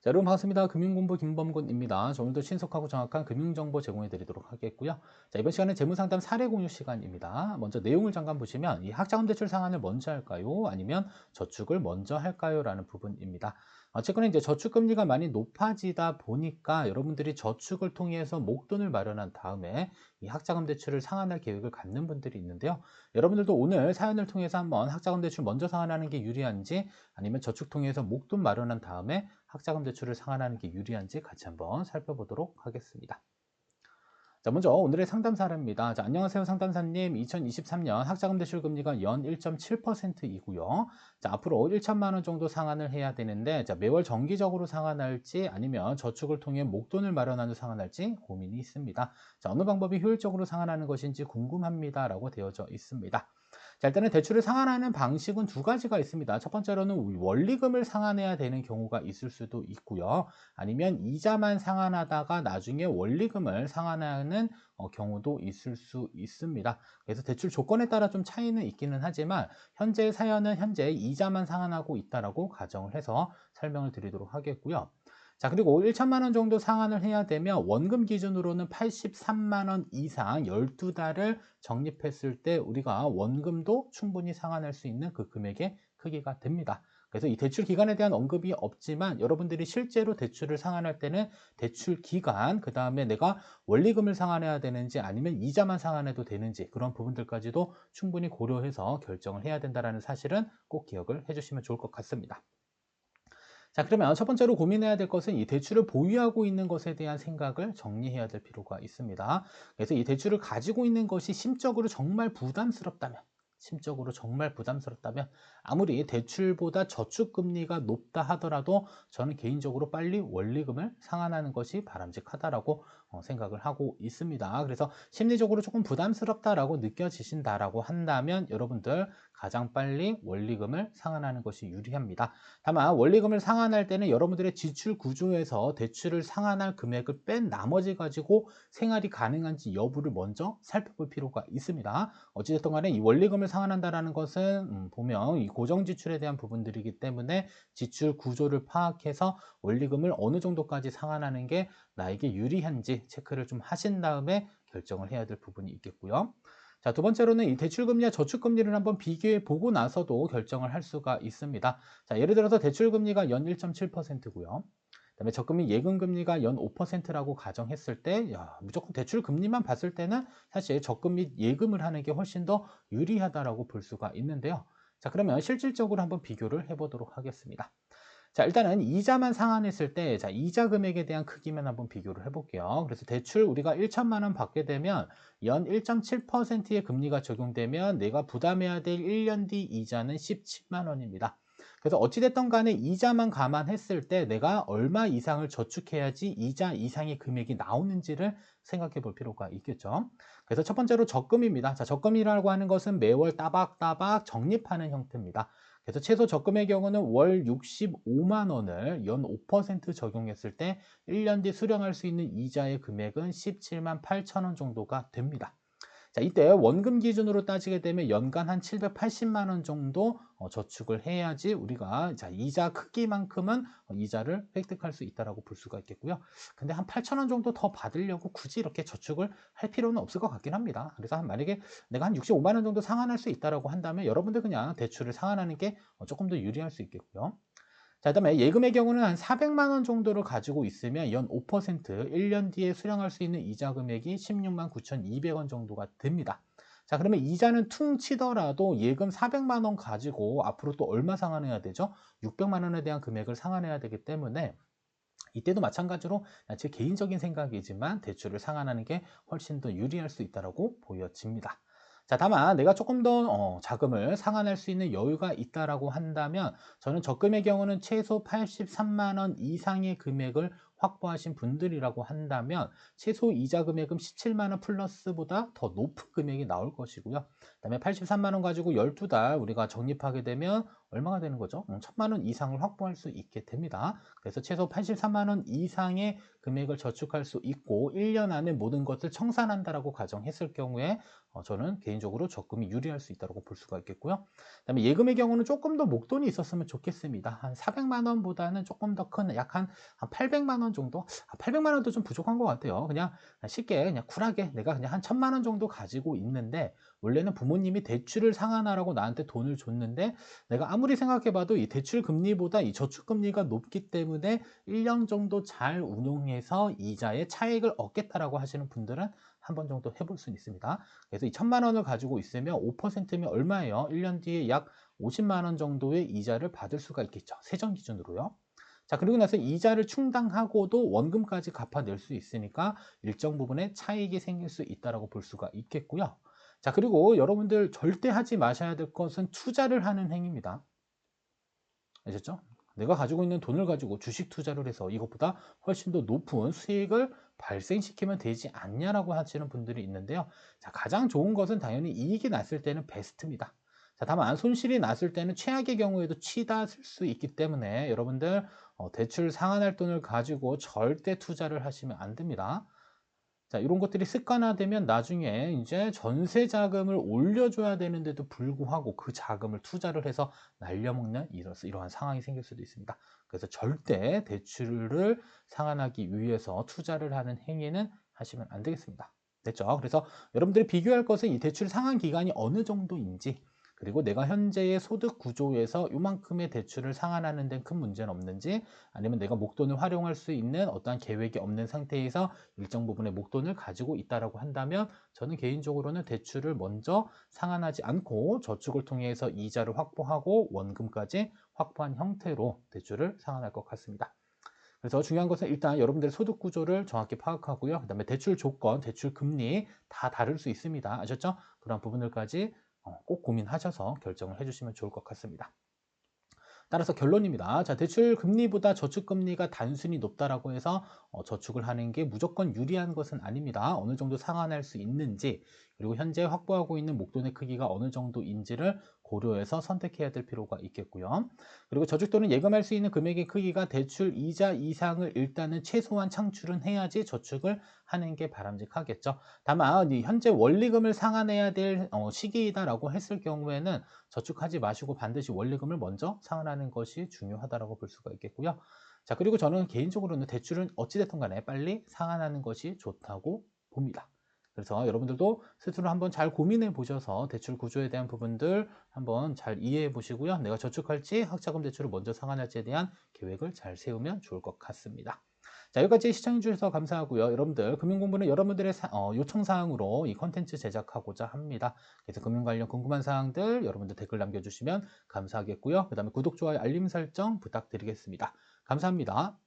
자, 여러분 반갑습니다. 금융공부 김범근입니다. 자, 오늘도 신속하고 정확한 금융정보 제공해 드리도록 하겠고요. 자, 이번 시간은 재무상담 사례 공유 시간입니다. 먼저 내용을 잠깐 보시면 이 학자금 대출 상환을 먼저 할까요? 아니면 저축을 먼저 할까요? 라는 부분입니다. 최근에 이제 저축금리가 많이 높아지다 보니까 여러분들이 저축을 통해서 목돈을 마련한 다음에 이 학자금 대출을 상환할 계획을 갖는 분들이 있는데요. 여러분들도 오늘 사연을 통해서 한번 학자금 대출 먼저 상환하는 게 유리한지 아니면 저축 통해서 목돈 마련한 다음에 학자금 대출을 상환하는 게 유리한지 같이 한번 살펴보도록 하겠습니다. 자, 먼저 오늘의 상담 사례입니다. 자, 안녕하세요, 상담사님. 2023년 학자금 대출 금리가 연 1.7%이고요. 자, 앞으로 1천만 원 정도 상환을 해야 되는데, 자, 매월 정기적으로 상환할지 아니면 저축을 통해 목돈을 마련하는 상환할지 고민이 있습니다. 자, 어느 방법이 효율적으로 상환하는 것인지 궁금합니다라고 되어져 있습니다. 자, 일단은 대출을 상환하는 방식은 두 가지가 있습니다. 첫 번째로는 원리금을 상환해야 되는 경우가 있을 수도 있고요. 아니면 이자만 상환하다가 나중에 원리금을 상환하는 경우도 있을 수 있습니다. 그래서 대출 조건에 따라 좀 차이는 있기는 하지만 현재 사연은 현재 이자만 상환하고 있다라고 가정을 해서 설명을 드리도록 하겠고요. 자, 그리고 1천만 원 정도 상환을 해야 되면 원금 기준으로는 83만 원 이상 12달을 적립했을 때 우리가 원금도 충분히 상환할 수 있는 그 금액의 크기가 됩니다. 그래서 이 대출 기간에 대한 언급이 없지만 여러분들이 실제로 대출을 상환할 때는 대출 기간, 그 다음에 내가 원리금을 상환해야 되는지 아니면 이자만 상환해도 되는지 그런 부분들까지도 충분히 고려해서 결정을 해야 된다는 사실은 꼭 기억을 해주시면 좋을 것 같습니다. 자, 그러면 첫 번째로 고민해야 될 것은 이 대출을 보유하고 있는 것에 대한 생각을 정리해야 될 필요가 있습니다. 그래서 이 대출을 가지고 있는 것이 심적으로 정말 부담스럽다면 아무리 대출보다 저축금리가 높다 하더라도 저는 개인적으로 빨리 원리금을 상환하는 것이 바람직하다라고 생각을 하고 있습니다. 그래서 심리적으로 조금 부담스럽다라고 느껴지신다라고 한다면 여러분들 가장 빨리 원리금을 상환하는 것이 유리합니다. 다만 원리금을 상환할 때는 여러분들의 지출 구조에서 대출을 상환할 금액을 뺀 나머지 가지고 생활이 가능한지 여부를 먼저 살펴볼 필요가 있습니다. 어찌됐든 간에 이 원리금을 상환한다라는 것은 보면 이 고정 지출에 대한 부분들이기 때문에 지출 구조를 파악해서 원리금을 어느 정도까지 상환하는 게 나에게 유리한지 체크를 좀 하신 다음에 결정을 해야 될 부분이 있겠고요. 자, 두 번째로는 이 대출금리와 저축금리를 한번 비교해 보고 나서도 결정을 할 수가 있습니다. 자, 예를 들어서 대출금리가 연 1.7%고요. 그다음에 적금이 예금금리가 연 5%라고 가정했을 때, 무조건 대출금리만 봤을 때는 사실 적금 및 예금을 하는 게 훨씬 더 유리하다라고 볼 수가 있는데요. 자, 그러면 실질적으로 한번 비교를 해보도록 하겠습니다. 자, 일단은 이자만 상환했을 때, 자, 이자 금액에 대한 크기만 한번 비교를 해볼게요. 그래서 대출 우리가 1천만 원 받게 되면 연 1.7%의 금리가 적용되면 내가 부담해야 될 1년 뒤 이자는 17만 원입니다. 그래서 어찌됐든 간에 이자만 감안했을 때 내가 얼마 이상을 저축해야지 이자 이상의 금액이 나오는지를 생각해 볼 필요가 있겠죠. 그래서 첫 번째로 적금입니다. 자, 적금이라고 하는 것은 매월 따박따박 적립하는 형태입니다. 그래서 최소 적금의 경우는 월 65만 원을 연 5% 적용했을 때 1년 뒤 수령할 수 있는 이자의 금액은 17만 8천 원 정도가 됩니다. 자, 이때 원금 기준으로 따지게 되면 연간 한 780만 원 정도 저축을 해야지 우리가 자, 이자 크기만큼은 이자를 획득할 수 있다라고 볼 수가 있겠고요. 근데 한 8천 원 정도 더 받으려고 굳이 이렇게 저축을 할 필요는 없을 것 같긴 합니다. 그래서 만약에 내가 한 65만 원 정도 상환할 수 있다라고 한다면 여러분들 그냥 대출을 상환하는 게 조금 더 유리할 수 있겠고요. 자, 그다음에 예금의 경우는 한 400만 원 정도를 가지고 있으면 연 5%, 1년 뒤에 수령할 수 있는 이자 금액이 16만 9,200원 정도가 됩니다. 자, 그러면 이자는 퉁 치더라도 예금 400만 원 가지고 앞으로 또 얼마 상환해야 되죠? 600만 원에 대한 금액을 상환해야 되기 때문에 이때도 마찬가지로 제 개인적인 생각이지만 대출을 상환하는 게 훨씬 더 유리할 수 있다고 보여집니다. 자, 다만 내가 조금 더 자금을 상환할 수 있는 여유가 있다라고 한다면 저는 적금의 경우는 최소 83만 원 이상의 금액을 확보하신 분들이라고 한다면 최소 이자 금액은 17만 원 플러스보다 더 높은 금액이 나올 것이고요. 그다음에 83만 원 가지고 12달 우리가 적립하게 되면 얼마가 되는 거죠? 1,000만 원 이상을 확보할 수 있게 됩니다. 그래서 최소 83만 원 이상의 금액을 저축할 수 있고 1년 안에 모든 것을 청산한다라고 가정했을 경우에 저는 개인적으로 적금이 유리할 수 있다고 볼 수가 있겠고요. 그다음에 예금의 경우는 조금 더 목돈이 있었으면 좋겠습니다. 한 400만 원보다는 조금 더 큰 약 한 800만 원 정도? 800만 원도 좀 부족한 것 같아요. 그냥 쉽게 그냥 쿨하게 내가 그냥 한 1,000만 원 정도 가지고 있는데 원래는 부모님이 대출을 상환하라고 나한테 돈을 줬는데 내가 아무리 생각해 봐도 이 대출 금리보다 이 저축 금리가 높기 때문에 1년 정도 잘 운용해서 이자의 차익을 얻겠다라고 하시는 분들은 한 번 정도 해볼 수 있습니다. 그래서 이 1,000만 원을 가지고 있으면 5%면 얼마예요? 1년 뒤에 약 50만 원 정도의 이자를 받을 수가 있겠죠. 세전 기준으로요. 자, 그리고 나서 이자를 충당하고도 원금까지 갚아낼 수 있으니까 일정 부분의 차익이 생길 수 있다라고 볼 수가 있겠고요. 자, 그리고 여러분들 절대 하지 마셔야 될 것은 투자를 하는 행위입니다. 아셨죠? 내가 가지고 있는 돈을 가지고 주식 투자를 해서 이것보다 훨씬 더 높은 수익을 발생시키면 되지 않냐라고 하시는 분들이 있는데요. 자, 가장 좋은 것은 당연히 이익이 났을 때는 베스트입니다. 자, 다만 손실이 났을 때는 최악의 경우에도 치다 쓸 수 있기 때문에 여러분들 대출 상환할 돈을 가지고 절대 투자를 하시면 안 됩니다. 자, 이런 것들이 습관화되면 나중에 이제 전세 자금을 올려줘야 되는데도 불구하고 그 자금을 투자를 해서 날려먹는 이러한 상황이 생길 수도 있습니다. 그래서 절대 대출을 상환하기 위해서 투자를 하는 행위는 하시면 안 되겠습니다. 됐죠? 그래서 여러분들이 비교할 것은 이 대출 상환 기간이 어느 정도인지, 그리고 내가 현재의 소득 구조에서 요만큼의 대출을 상환하는 데는 큰 문제는 없는지, 아니면 내가 목돈을 활용할 수 있는 어떠한 계획이 없는 상태에서 일정 부분의 목돈을 가지고 있다라고 한다면 저는 개인적으로는 대출을 먼저 상환하지 않고 저축을 통해서 이자를 확보하고 원금까지 확보한 형태로 대출을 상환할 것 같습니다. 그래서 중요한 것은 일단 여러분들의 소득 구조를 정확히 파악하고요. 그다음에 대출 조건, 대출 금리 다 다를 수 있습니다. 아셨죠? 그런 부분들까지 꼭 고민하셔서 결정을 해주시면 좋을 것 같습니다. 따라서 결론입니다. 자, 대출 금리보다 저축 금리가 단순히 높다라고 해서 저축을 하는 게 무조건 유리한 것은 아닙니다. 어느 정도 상환할 수 있는지, 그리고 현재 확보하고 있는 목돈의 크기가 어느 정도인지를 고려해서 선택해야 될 필요가 있겠고요. 그리고 저축 또는 예금할 수 있는 금액의 크기가 대출 이자 이상을 일단은 최소한 창출은 해야지 저축을 하는 게 바람직하겠죠. 다만 현재 원리금을 상환해야 될 시기이다라고 했을 경우에는 저축하지 마시고 반드시 원리금을 먼저 상환하는 것이 중요하다고 볼 수가 있겠고요. 자, 그리고 저는 개인적으로는 대출은 어찌됐든 간에 빨리 상환하는 것이 좋다고 봅니다. 그래서 여러분들도 스스로 한번 잘 고민해 보셔서 대출 구조에 대한 부분들 한번 잘 이해해 보시고요. 내가 저축할지 학자금 대출을 먼저 상환할지에 대한 계획을 잘 세우면 좋을 것 같습니다. 자, 여기까지 시청해 주셔서 감사하고요. 여러분들 금융공부는 여러분들의 요청 사항으로 이 컨텐츠 제작하고자 합니다. 그래서 금융 관련 궁금한 사항들 여러분들 댓글 남겨주시면 감사하겠고요. 그 다음에 구독, 좋아요, 알림 설정 부탁드리겠습니다. 감사합니다.